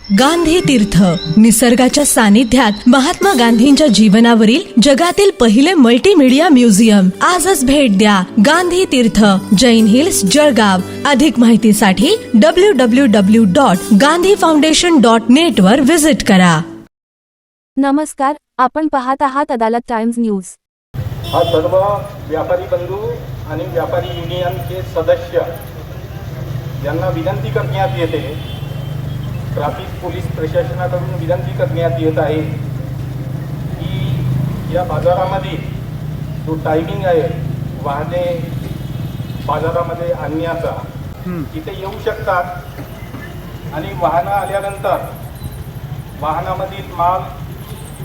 गांधी तीर्थ, निसर्गाच्या सानिध्यात महात्मा गांधींच्या जीवनावरील जगातील पहिले मल्टीमीडिया म्युझियम. आजच भेट द्या. गांधी तीर्थ, जैन हिल्स, जळगाव. अधिक माहितीसाठी www.gandhifoundation.net वर विजिट करा. नमस्कार, आपण पाहत आहात अदालत टाइम्स न्यूज. हा सर्व व्यापारी बंधू आणि व्यापारी युनियनचे सदस्य यांना विनंती करण्यात येते, ट्रॅफिक पोलीस प्रशासनाकडून विनंती करण्यात येत आहे की या बाजारामध्ये जो टायमिंग आहे वाहने बाजारामध्ये आणण्याचा, तिथे येऊ शकतात आणि वाहनं आल्यानंतर वाहनामधील माल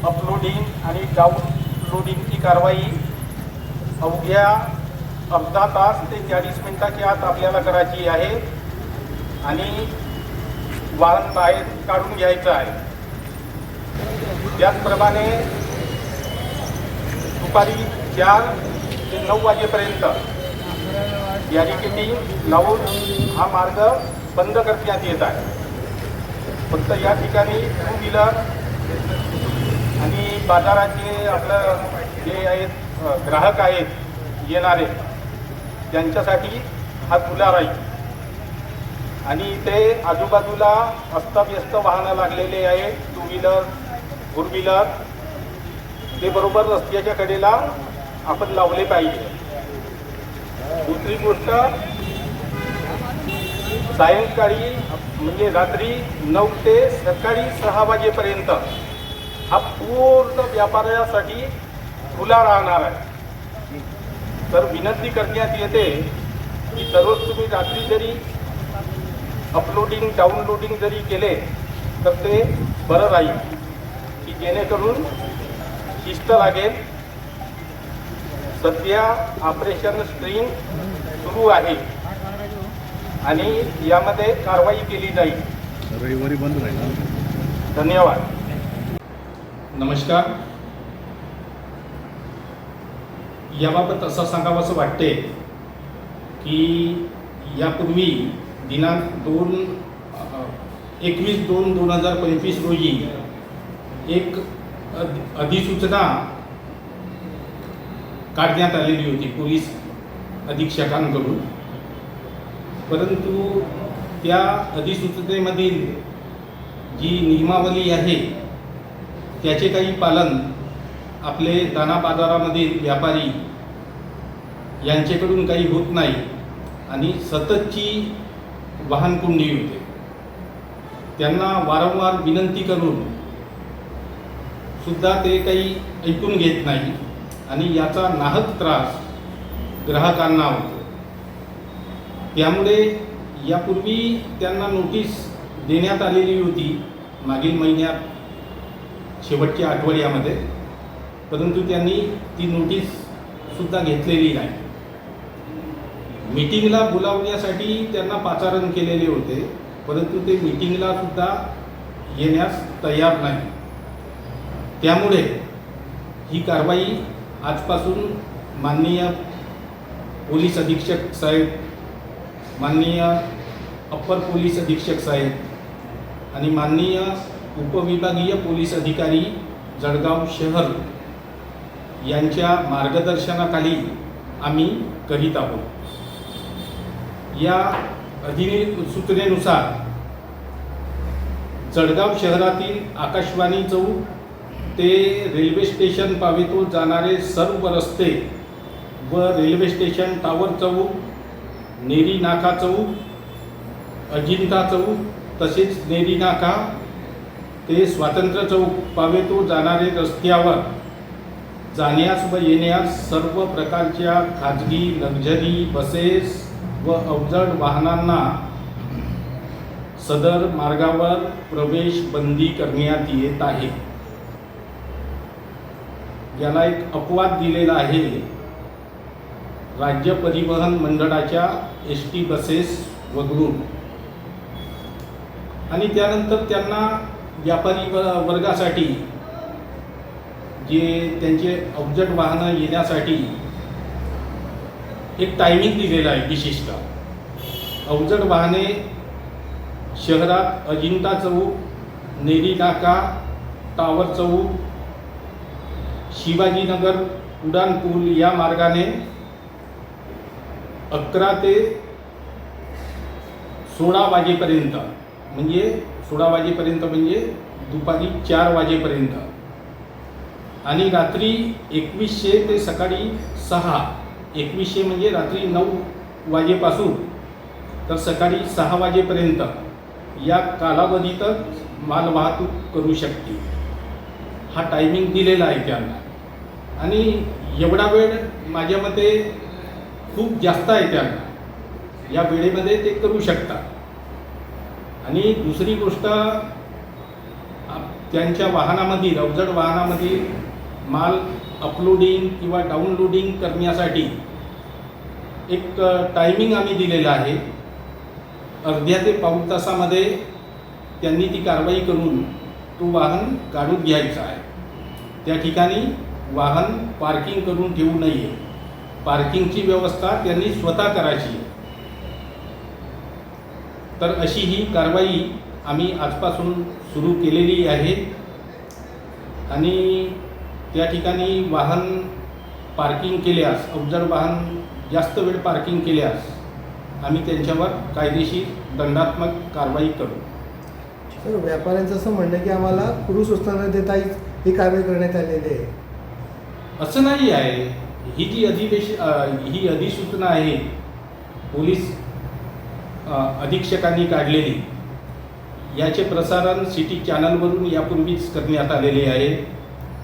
अपलोडिंग आणि डाउनलोडिंगची कारवाई अवघ्या अर्धा तास ते 40 मिनिटाच्या आत आपल्याला करायची आहे आणि वाहन बाहेर काढून घ्यायचं आहे. त्याचप्रमाणे दुपारी 4 ते 9 वाजेपर्यंत बॅरिकेडिंग लावून हा मार्ग बंद करण्यात येत आहे. फक्त या ठिकाणी 2 व्हीलर आणि बाजाराचे आपलं जे आहेत ग्राहक आहेत येणारे, त्यांच्यासाठी हा खुला राहील. आणि इथे आजूबाजूला अस्ताव्यस्त वाहनं लागलेले आहेत. 2 व्हीलर, 4 व्हीलर, ते बरोबर रस्त्याच्या कडेला आपण लावले पाहिजे. दुसरी गोष्ट, सायंकाळी म्हणजे रात्री 9 ते सकाळी 6 वाजेपर्यंत हा पूर्ण व्यापाऱ्यासाठी खुला राहणार आहे. तर विनंती करण्यात येते की दररोज तुम्ही रात्री जरी अपलोडिंग डाउनलोडिंग जरी केले तर ते बरं राहील, की जेणेकरून शिस्त लागेल. सध्या ऑपरेशन स्ट्रिंग सुरू आहे आणि यामध्ये कारवाई केली जाईल. रविवारी बंद राहील. धन्यवाद. नमस्कार. याबाबत असं सांगावंसं वाटते की यापूर्वी दिनांक 21/2/2025 रोजी एक अधिसूचना काढण्यात आलेली होती पोलीस अधीक्षकांकडून. परंतु त्या अधिसूचनेमधील जी नियमावली आहे त्याचे काही पालन आपले दाणा बाजारामधील व्यापारी यांच्याकडून काही होत नाही आणि सततची वाहन कोंडी होते. त्यांना वारंवार विनंती करून सुद्धा ते काही ऐकून घेत नाही आणि याचा नाहक त्रास ग्राहकांना होतो. त्यामुळे यापूर्वी त्यांना नोटीस देण्यात आलेली होती मागील महिन्यात शेवटच्या आठवड्यामध्ये, परंतु त्यांनी ती नोटीससुद्धा घेतलेली नाही. मीटिंगला बोलावण्यासाठी त्यांना पाचारण केलेले होते, परंतु ते मीटिंगला सुद्धा येण्यास तयार नाही. त्यामुळे ही कारवाई आजपासून माननीय पोलीस अधीक्षक साहेब, माननीय अप्पर पोलीस अधीक्षक साहेब आणि माननीय उपविभागीय पोलीस अधिकारी जळगाव शहर यांच्या मार्गदर्शनाखाली आम्ही करीत आहोत. या अधिसूचनेनुसार जळगाव शहरातील आकाशवाणी चौक ते रेल्वे स्टेशन पावेतो जाणारे सर्व रस्ते व रेल्वे स्टेशन टावर चौक, नेरी नाका चौक, अजिंठा चौक तसेच नेरी नाका ते स्वातंत्र्य चौक पावेतो जाणारे रस्त्यावर जाण्यास व येण्यास सर्व प्रकारच्या खाजगी लक्झरी बसेस व अवजड वाहनांना सदर मार्गावर प्रवेश बंदी करण्यात येत आहे. याला एक अपवाद दिलेला आहे राज्य परिवहन मंडळाच्या ST बसेस वगळून. आणि त्यानंतर त्यांना व्यापारी वर्गासाठी जे त्यांचे अवजड वाहनं येण्यासाठी एक टायमिंग दिलेला आहे विशिष्ट. अवजड वाहने शहरात अजिंठा चौक नेरी नाका, टावर चौक, शिवाजीनगर, उड्डाणपूल या मार्गाने 11 ते 16 वाजेपर्यंत म्हणजे 16 वाजेपर्यंत म्हणजे दुपारी 4 वाजेपर्यंत आणि रात्री 2100 ते सकाळी 6, 2100 म्हणजे रात्री 9 वाजेपासून तर सकाळी 6 वाजेपर्यंत या कालावधीतच माल वाहतूक करू शकते. हा टायमिंग दिलेला आहे त्यांना आणि एवढा वेळ माझ्या मते खूप जास्त आहे त्यांना. या वेळेमध्ये ते करू शकतात. आणि दुसरी गोष्ट त्यांच्या वाहनामध्ये अवजड वाहनामध्ये माल अपलोडिंग किंवा डाउनलोडिंग करण्यासाठी एक टायमिंग आम्ही दिलेला आहे. अर्ध्या ते पाऊण तासामध्ये त्यांनी ती कारवाई करून तो वाहन काढून घ्यायचा आहे. त्या ठिकाणी वाहन पार्किंग करून ठेवू नये. पार्किंगची व्यवस्था त्यांनी स्वतः करायची. तर अशी ही कारवाई आम्ही आजपासून सुरू केलेली आहे. आणि त्या ठिकाणी वाहन पार्किंग केल्यास, अवजड वाहन जास्त वेळ पार्किंग केल्यास आम्ही त्यांच्यावर कायदेशीर दंडात्मक कारवाई करू. सर, व्यापाऱ्यांचं असं म्हणणं आहे की आम्हाला पूर्व सूचना न देताच ही कारवाई करण्यात आलेली आहे. असं नाही आहे. ही जी ही अधिसूचना आहे पोलीस अधीक्षकांनी काढलेली, याचे प्रसारण सिटी चॅनलवरून यापूर्वीच करण्यात आलेले आहे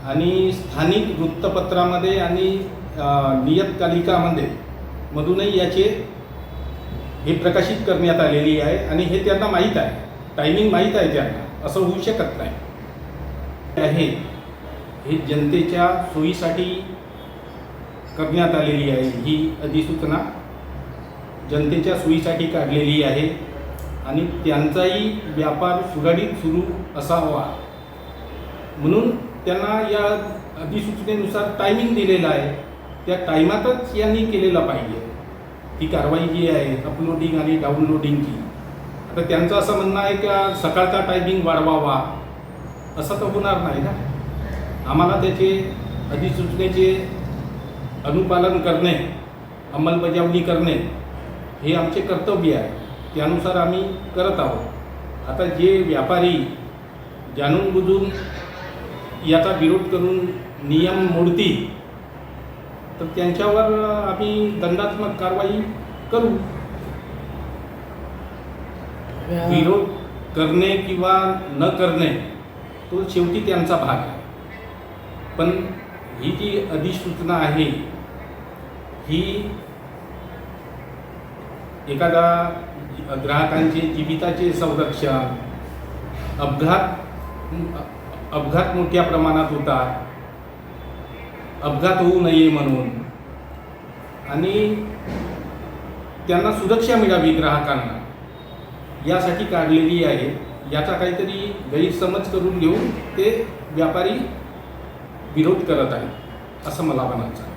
आणि स्थानिक वृत्तपत्रामध्ये आणि नियतकालिकामध्ये मधूनही याचे हे प्रकाशित करण्यात आलेली आहे आणि हे त्यांना माहीत आहे. टायमिंग माहीत आहे त्यांना. असं होऊ शकत नाही आहे. हे जनतेच्या सोयीसाठी करण्यात आलेली आहे. ही अधिसूचना जनतेच्या सोयीसाठी काढलेली आहे आणि त्यांचाही व्यापार सुरळीत सुरू असावा म्हणून त्यांना या अधिसूचनेनुसार टायमिंग दिलेला आहे. त्या टायमातच यांनी केलेला पाहिजे ती कारवाई जी आहे अपलोडिंग आणि डाउनलोडिंगची. आता त्यांचं असं म्हणणं आहे की सकाळचा टायमिंग वाढवावा, असं तर होणार नाही ना. आम्हाला त्याचे अधिसूचनेचे अनुपालन करणे, अंमलबजावणी करणे हे आमचे कर्तव्य आहे. त्यानुसार आम्ही करत आहोत. आता जे व्यापारी जाणून बुजून याचा विरोध करून नियम मोडतील तर त्यांच्यावर आम्ही दंडात्मक कारवाई करू. विरोध करणे किंवा न करणे तो शेवटी त्यांचा भाग आहे. पण ही जी अधिसूचना आहे ही एखादा ग्राहकांचे जीविताचे संरक्षण, अपघात मोठ्या प्रमाणात होतात, अपघात होऊ नये म्हणून आणि त्यांना सुरक्षा मिळावी ग्राहकांना यासाठी काढलेली आहे. याचा काहीतरी गैरसमज करून घेऊन ते व्यापारी विरोध करत आहेत असं मला म्हणायचं आहे.